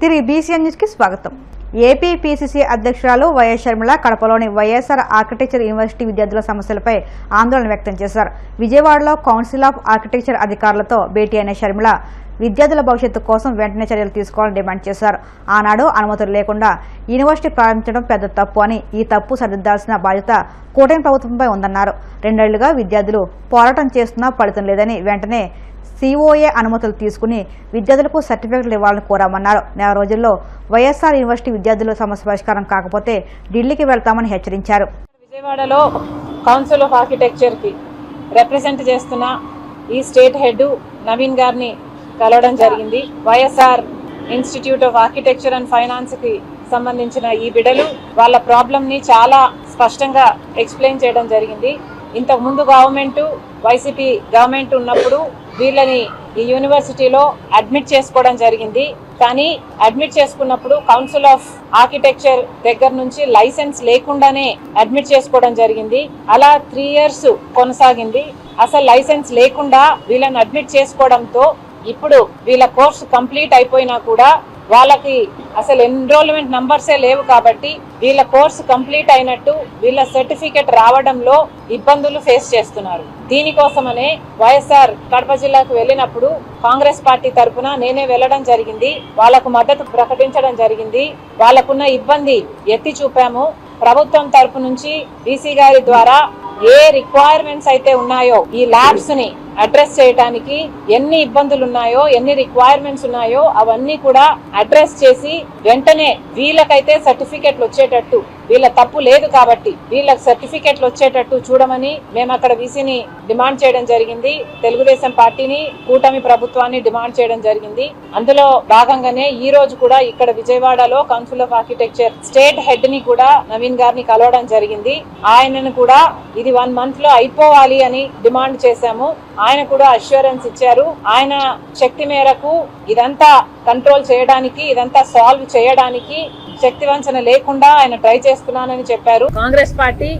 తిరిగి BCN news కి స్వాగతం. ఏపీ పీసీసీ అధ్యక్షురాలు వైఎస్ షర్మిల కడపలోని వైఎస్ఆర్ ఆర్కిటెక్చర్ యూనివర్సిటీ విద్యార్థుల సమస్యలపై ఆందోళన వ్యక్తం చేశారు. విజయవాడలో కౌన్సిల్ ఆఫ్ ఆర్కిటెక్చర్ అధికారులతో భేటీ అయిన షర్మిల విద్యార్థుల భవిష్యత్తు కోసం వెంటనే చర్యలు తీసుకోవాలని డిమాండ్ చేశారు. ఆనాడు అనుమతులు లేకుండా యూనివర్సిటీ ప్రారంభించడం పెద్ద తప్పు అని, ఈ తప్పు సరిదిద్దాల్సిన బాధ్యత కూటమి ప్రభుత్వంపై ఉందన్నారు. 2 ఏళ్లుగా విద్యార్థులు పోరాటం చేస్తున్నా ఫలితం లేదని, వెంటనే COA అనుమతులు తీసుకుని విద్యార్థులకు సర్టిఫికెట్లు ఇవ్వాలని కోరామన్నారు. 4 రోజుల్లో వైఎస్ఆర్ యూనివర్సిటీ విద్యార్థుల సమస్య పరిష్కారం కాకపోతే ఢిల్లీకి వెళ్తామని హెచ్చరించారు. విజయవాడలో కౌన్సిల్ ఆఫ్ ఆర్కిటెక్చర్ కి రిప్రజెంట్ చేస్తున్న ఈ స్టేట్ హెడ్ నవీన్ గారిని కలవడం జరిగింది. YSR institute of architecture and finance కి సంబంధించిన ఈ బిడ్డలు వాళ్ళ ప్రాబ్లం ని చాలా స్పష్టంగా ఎక్స్ప్లెయిన్ చేయడం జరిగింది. ఇంతకు ముందు వైసీపీ గవర్నమెంట్ ఉన్నప్పుడు వీళ్ళని ఈ యూనివర్సిటీలో అడ్మిట్ చేసుకోవడం జరిగింది. కానీ అడ్మిట్ చేసుకున్నప్పుడు కౌన్సిల్ ఆఫ్ ఆర్కిటెక్చర్ దగ్గర నుంచి లైసెన్స్ లేకుండానే అడ్మిట్ చేసుకోవడం జరిగింది. అలా 3 years కొనసాగింది. అసలు లైసెన్స్ లేకుండా వీళ్ళని అడ్మిట్ చేసుకోవడంతో ఇప్పుడు వీళ్ళ కోర్సు కంప్లీట్ అయిపోయినా కూడా వాళ్ళకి అసలు ఎన్రోల్మెంట్ నంబర్సే లేవు. కాబట్టి వీళ్ళ కోర్సు కంప్లీట్ అయినట్టు వీళ్ళ సర్టిఫికెట్ రావడంలో ఇబ్బందులు ఫేస్ చేస్తున్నారు. దీనికోసమనే వైఎస్ఆర్ కడప జిల్లాకు వెళ్ళినప్పుడు కాంగ్రెస్ పార్టీ తరఫున నేనే వెళ్ళడం జరిగింది. వాళ్లకు మద్దతు ప్రకటించడం జరిగింది. వాళ్లకున్న ఇబ్బంది ఎత్తి చూపాము. ప్రభుత్వం తరఫు నుంచి డీసీ గారి ద్వారా ఏ రిక్వైర్మెంట్స్ అయితే ఉన్నాయో ఈ ల్యాబ్స్ ని అడ్రస్ చేయడానికి ఎన్ని ఇబ్బందులు ఉన్నాయో, ఎన్ని రిక్వైర్మెంట్స్ ఉన్నాయో అవన్నీ కూడా అడ్రస్ చేసి వెంటనే వీళ్ళకైతే సర్టిఫికెట్లు వచ్చేటట్టు, వీళ్ళ తప్పు లేదు కాబట్టి వీళ్ళకి సర్టిఫికెట్లు వచ్చేటట్టు చూడమని మేము అక్కడ వీసీని డిమాండ్ చేయడం జరిగింది. తెలుగుదేశం పార్టీని, కూటమి ప్రభుత్వాన్ని డిమాండ్ చేయడం జరిగింది. అందులో భాగంగానే ఈ రోజు కూడా ఇక్కడ విజయవాడలో council of architecture state head ని కూడా నవీన్ గారిని కలవడం జరిగింది. ఆయనను కూడా ఇది 1 month లో అయిపోవాలి అని డిమాండ్ చేశాము. ఆయన కూడా అష్యూరెన్స్ ఇచ్చారు. ఆయన శక్తి మేరకు ఇదంతా కంట్రోల్ చేయడానికి, ఇదంతా సాల్వ్ చేయడానికి శక్తి వంచన లేకుండా ఆయన ట్రై చేస్తున్నానని చెప్పారు. కాంగ్రెస్ పార్టీ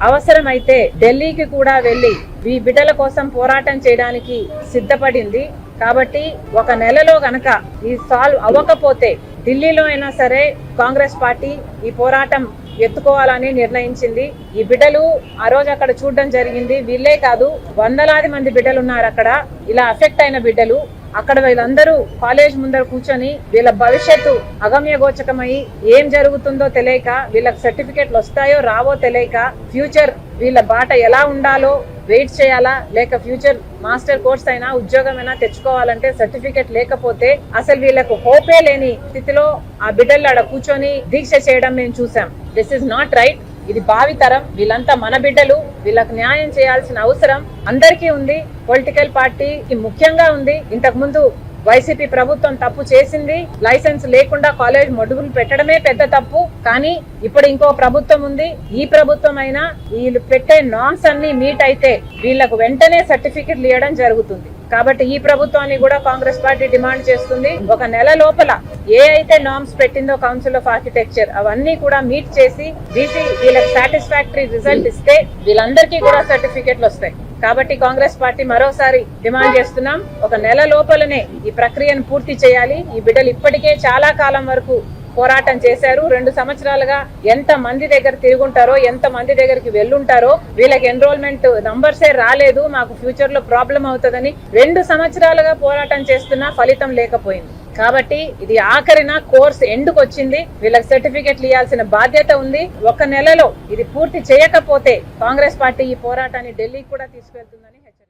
అవసరమైతే ఢిల్లీకి కూడా వెళ్లి ఈ బిడ్డల కోసం పోరాటం చేయడానికి సిద్ధపడింది. కాబట్టి 1 నెలలో గనక ఈ సాల్వ్ అవ్వకపోతే ఢిల్లీలో అయినా సరే కాంగ్రెస్ పార్టీ ఈ పోరాటం ఎత్తుకోవాలని నిర్ణయించింది. ఈ బిడ్డలు ఆ రోజు అక్కడ చూడడం జరిగింది. వీళ్ళే కాదు, వందలాది మంది బిడ్డలు ఉన్నారు అక్కడ, ఇలా అఫెక్ట్ అయిన బిడ్డలు. అక్కడ వీళ్ళందరూ కాలేజ్ ముందర కూర్చొని వీళ్ళ భవిష్యత్తు అగమ్యగోచకమై ఏం జరుగుతుందో తెలియక, వీళ్ళకి సర్టిఫికెట్లు వస్తాయో రావో తెలియక, ఫ్యూచర్ వీళ్ళ బాట ఎలా ఉండాలో వెయిట్ చేయాలా, లేక ఫ్యూచర్ మాస్టర్ కోర్స్ అయినా ఉద్యోగమైనా తెచ్చుకోవాలంటే సర్టిఫికెట్ లేకపోతే అసలు వీళ్ళకు హోపే లేని స్థితిలో ఆ బిడ్డలు ఆడ కూర్చొని దీక్ష చేయడం మేము చూసాం. This is not right. ఇది భావితరం. వీళ్ళంతా మన బిడ్డలు. వీళ్ళకి న్యాయం చేయాల్సిన అవసరం అందరికీ ఉంది. పొలిటికల్ పార్టీకి ముఖ్యంగా ఉంది. ఇంతకు ముందు వైసీపీ ప్రభుత్వం తప్పు చేసింది. లైసెన్స్ లేకుండా కాలేజ్ మొడుగులు పెట్టడమే పెద్ద తప్పు. కానీ ఇప్పుడు ఇంకో ప్రభుత్వం ఉంది. ఈ ప్రభుత్వం అయినా వీళ్ళు పెట్టే నామ్స్ అన్ని మీట్ అయితే వీళ్ళకు వెంటనే సర్టిఫికెట్లు ఇవ్వడం జరుగుతుంది. కాబట్టి ఈ ప్రభుత్వాన్ని కూడా కాంగ్రెస్ పార్టీ డిమాండ్ చేస్తుంది. 1 నెల లోపల ఏ అయితే నామ్స్ పెట్టిందో కౌన్సిల్ ఆఫ్ ఆర్కిటెక్చర్ అవన్నీ కూడా మీట్ చేసి బీసీ వీళ్ళకి సాటిస్ఫాక్టరీ రిజల్ట్ ఇస్తే వీళ్ళందరికీ కూడా సర్టిఫికెట్లు వస్తాయి. కాబట్టి కాంగ్రెస్ పార్టీ మరోసారి డిమాండ్ చేస్తున్నాం, 1 నెల లోపలనే ఈ ప్రక్రియను పూర్తి చేయాలి. ఈ బిడ్డలు ఇప్పటికే చాలా కాలం వరకు పోరాటం చేశారు. 2 సంవత్సరాలుగా ఎంత మంది దగ్గర తిరుగుంటారో, ఎంత మంది దగ్గరికి వెళ్ళుంటారో, వీళ్ళకి ఎన్రోల్మెంట్ నంబర్సే రాలేదు, మాకు ఫ్యూచర్ లో ప్రాబ్లం అవుతుందని 2 సంవత్సరాలుగా పోరాటం చేస్తున్నా ఫలితం లేకపోయింది. కాబట్టి ఇది ఆఖరిన కోర్స్ ఎండ్కు వచ్చింది. వీళ్ళకి సర్టిఫికెట్లు ఇవ్వాల్సిన బాధ్యత ఉంది. 1 నెలలో ఇది పూర్తి చేయకపోతే కాంగ్రెస్ పార్టీ ఈ పోరాటాన్ని ఢిల్లీకి కూడా తీసుకెళ్తుందని హెచ్చరించారు.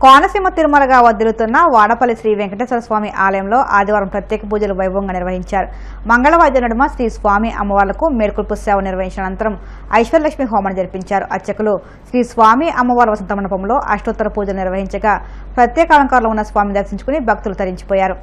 కోనసీమ తిరుమలగా వదిలుతున్న వాడపల్లి శ్రీ వెంకటేశ్వర స్వామి ఆలయంలో ఆదివారం ప్రత్యేక పూజలు వైభవంగా నిర్వహించారు. మంగళవాద్య నడుమ శ్రీ స్వామి అమ్మవార్లకు మేల్కొల్పు సేవ నిర్వహించిన అనంతరం ఐశ్వర్యలక్ష్మి హోమాన్ని జరిపించారు. అర్చకులు శ్రీ స్వామి అమ్మవారి వసంత మండపంలో అష్టోత్తర పూజలు నిర్వహించగా ప్రత్యేక అలంకారంలో ఉన్న స్వామిని దర్శించుకుని భక్తులు తరించిపోయారు.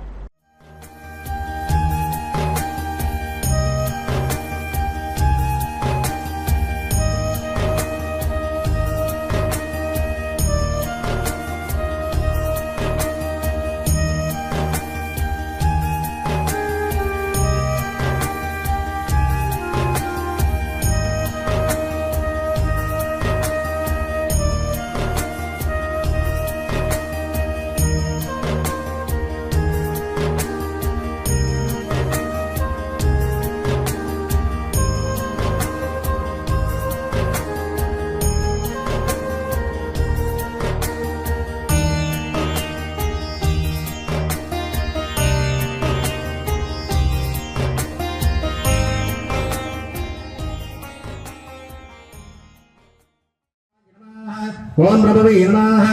ఓం రమవే నమః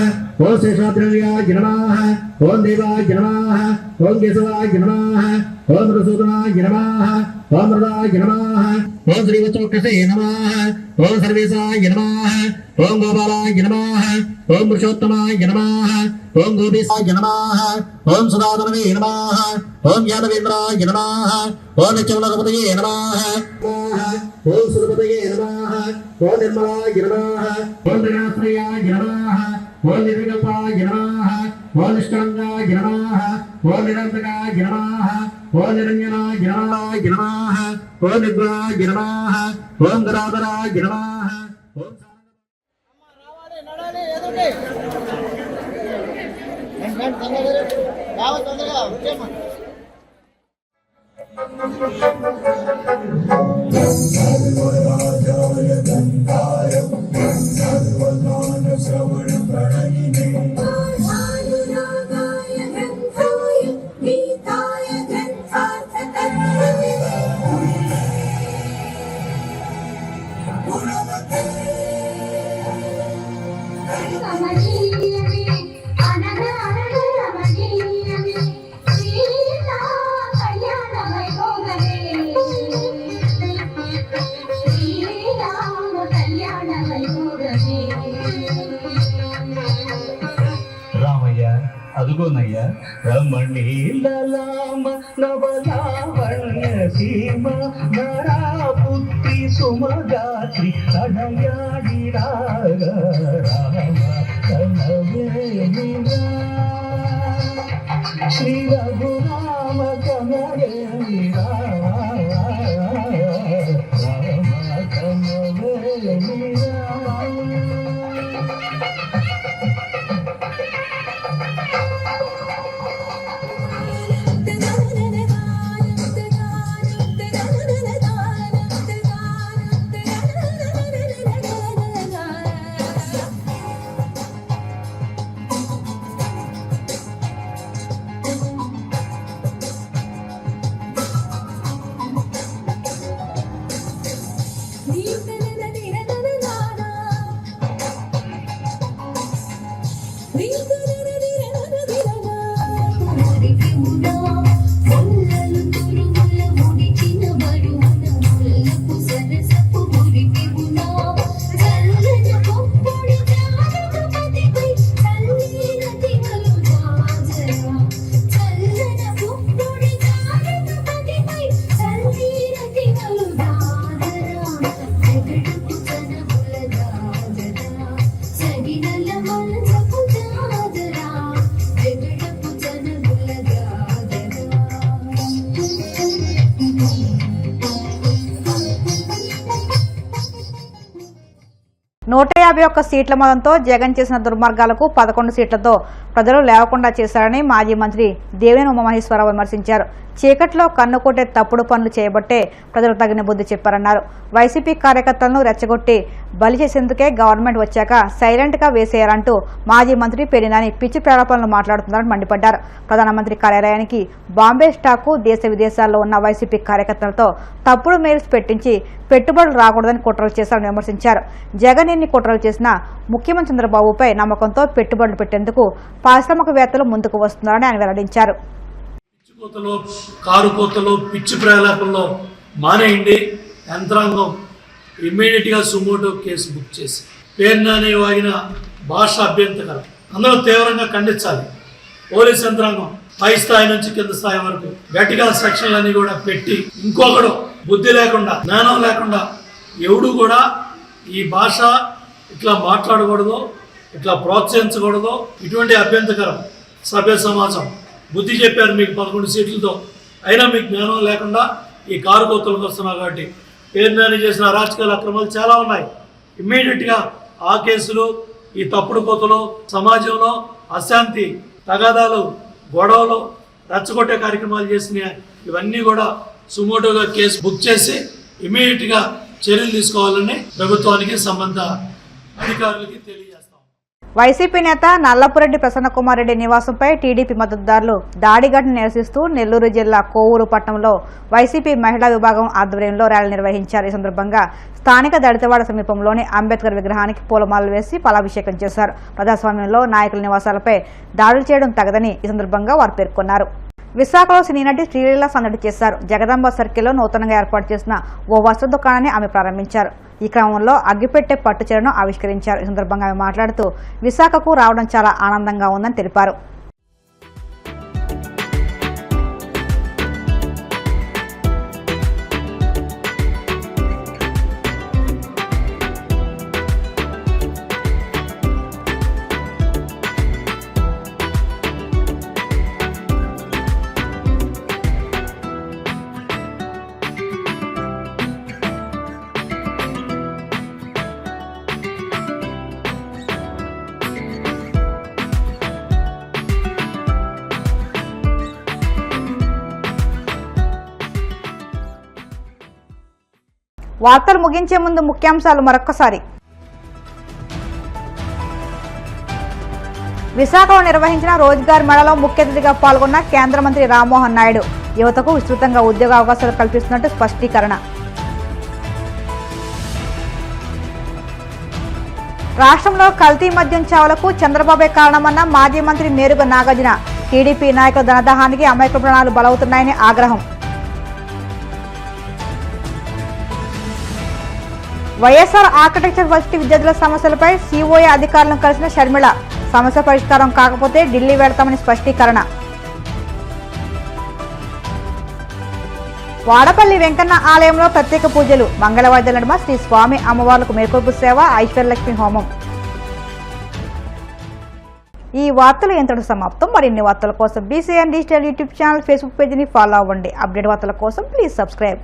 ఓం శేషాద్రవ్యాయ నమః ఓం దేవాయ నమః ఓం కేశవాయ నమః ఓం మధుసూదనాయ నమః ఓం మృదాయ నమః ఓం శ్రీవత్సోక్షసే నమః ఓం సర్వేశాయ నమః ఓం గోపాలాయ నమః ఓం పురుషోత్తమాయ నమః ఓం గోపీశాయ నమః ఓం సుధాధనవే నమః ఓం యాదవేంద్రాయ నమః ఓం నిత్యవలగపతయే నమః ఓం సురపతయే నమః ఓం నిర్మలాయ నమః ఓం త్రినాథయాయ నమః ఓం నిర్వికల్పాయ నమః ఓం నిష్కళంకాయ నమః ఓం నిరంతకాయ నమః ఓం నిరంజనాయ నమః ఓం నిర్గుణాయ నమః ఓం గదాధరాయ నమః ఓం అదుగోనయ్యా రమణీలామ నవలావణ్య సీమ నరాపుత్రి సుమగాత్రి అడయాడి రాగ రామ కనవేమిరా శ్రీ రఘురామ కనవేమిరా రామ కనవేమిరా. నూట 51 సీట్ల మొత్తంతో జగన్ చేసిన దుర్మార్గాలకు 11 సీట్లతో ప్రజలు లేవకుండా చేశారని మాజీ మంత్రి దేవినేని ఉమామహేశ్వరరావు విమర్శించారు. చీకట్లో కన్నుకొట్టే తప్పుడు పనులు చేయబట్టే ప్రజలు తగిన బుద్ధి చెప్పారన్నారు. వైసీపీ కార్యకర్తలను రెచ్చగొట్టి బలి చేసేందుకే గవర్నమెంట్ వచ్చాక సైలెంట్గా వేసేయాలంటూ మాజీ మంత్రి పేర్ని పిచ్చి ప్రలాపనలు మాట్లాడుతున్నారని మండిపడ్డారు. ప్రధానమంత్రి కార్యాలయానికి బాంబే స్టాకు దేశ విదేశాల్లో ఉన్న వైసీపీ కార్యకర్తలతో తప్పుడు మెయిల్స్ పెట్టించి పెట్టుబడులు రాకూడదని కుట్రలు చేశారని విమర్శించారు. జగన్ ఎన్ని కుట్రలు చేసినా ముఖ్యమంత్రి చంద్రబాబుపై నమ్మకంతో పెట్టుబడులు పెట్టేందుకు పారిశ్రామికవేత్తలు ముందుకు వస్తున్నారని ఆయన వెల్లడించారు. పిచ్చికోతలో కారు కోతలో పిచ్చి ప్రలాపంలో మానేయండి. యంత్రాంగం ఇమ్మీడియట్గా సుమోటో కేసు బుక్ చేసి పేర్నాని వాగిన భాష అభ్యంతకరం, అందరూ తీవ్రంగా ఖండించాలి. పోలీస్ యంత్రాంగం పై స్థాయి నుంచి కింద స్థాయి వరకు గట్టిగా సెక్షన్లన్నీ కూడా పెట్టి ఇంకొకడు బుద్ధి లేకుండా జ్ఞానం లేకుండా ఎవడు కూడా ఈ భాష ఇట్లా మాట్లాడకూడదు, ఇట్లా ప్రోత్సహించకూడదు. ఇటువంటి అభ్యంతకరం సభ్య సమాజం బుద్ధి చెప్పారు మీకు 11 సీట్లతో, అయినా మీకు జ్ఞానం లేకుండా ఈ కారు కోతలకు వస్తున్నారు. కాబట్టి పేర్నాని చేసిన అరాచకాల అక్రమాలు చాలా ఉన్నాయి. ఇమ్మీడియట్గా ఆ కేసులు, ఈ తప్పుడు కోతలు, సమాజంలో అశాంతి, తగాదాలు, గొడవలు, రెచ్చగొట్టే కార్యక్రమాలు చేసిన ఇవన్నీ కూడా సుమోటోగా కేసు బుక్ చేసి ఇమ్మీడియట్గా చర్యలు తీసుకోవాలని ప్రభుత్వానికి సంబంధ అధికారులకి తెలియజేస్తాం. వైసీపీ నేత నల్లపురెడ్డి ప్రసన్నకుమార్ రెడ్డి నివాసంపై టీడీపీ మద్దతుదారులు దాడి ఘటన నిరసిస్తూ నెల్లూరు జిల్లా కోవూరు పట్టణంలో వైసీపీ మహిళా విభాగం ఆధ్వర్యంలో ర్యాలీ నిర్వహించారు. ఈ సందర్భంగా స్థానిక దళితవాడ సమీపంలోని అంబేద్కర్ విగ్రహానికి పూలమాలలు వేసి ఫలాభిషేకం చేశారు. ప్రజాస్వామ్యంలో నాయకుల నివాసాలపై దాడులు చేయడం తగదని ఈ సందర్భంగా వారు పేర్కొన్నారు. విశాఖలో సినీ నటి శ్రీలీల సందడి చేశారు. జగదాంబ సర్కిల్లో నూతనంగా ఏర్పాటు చేసిన ఓ వస్త్ర దుకాణాన్ని ఆమె ప్రారంభించారు. ఈ క్రమంలో అగ్గిపెట్టె పట్టు చీరను ఆవిష్కరించారు. ఈ సందర్భంగా ఆమె మాట్లాడుతూ విశాఖకు రావడం చాలా ఆనందంగా ఉందని తెలిపారు. వార్తలు ముగించే ముందు ముఖ్యాంశాలు మరొక్కసారి. విశాఖలో నిర్వహించిన రోజ్గార్ మేళలో ముఖ్య అతిథిగా పాల్గొన్న కేంద్ర మంత్రి రామ్మోహన్ నాయుడు యువతకు విస్తృతంగా ఉద్యోగ అవకాశాలు కల్పిస్తున్నట్టు స్పష్టీకరణ. రాష్ట్రంలో కల్తీ మద్యం చావులకు చంద్రబాబే కారణమన్న మాజీ మంత్రి మేరుగ నాగార్జున టీడీపీ నాయకుల ధనదాహానికి అమాయక ప్రాణాలు బలవుతున్నాయని ఆగ్రహం. వైఎస్ఆర్ ఆర్కిటెక్చర్ వర్సిటీ విద్యార్థుల సమస్యలపై సిఓఏ అధికారులను కలిసిన షర్మిల సమస్య పరిష్కారం కాకపోతే ఢిల్లీ వెళ్తామని స్పష్టీకరణ. వాడపల్లి వెంకన్న ఆలయంలో ప్రత్యేక పూజలు, మంగళవాద్యాల నడుమ శ్రీ స్వామి అమ్మవార్లకు మేల్కొల్పు సేవ, ఐశ్వర్యలక్ష్మి హోమం. ఈ వార్తలు ఎంతటి సమాప్తం. మరిన్ని వార్తల కోసం BCN digital YouTube channel, Facebook పేజీని ఫాలో అవ్వండి. అప్డేట్ వార్తల కోసం ప్లీజ్ సబ్స్క్రైబ్.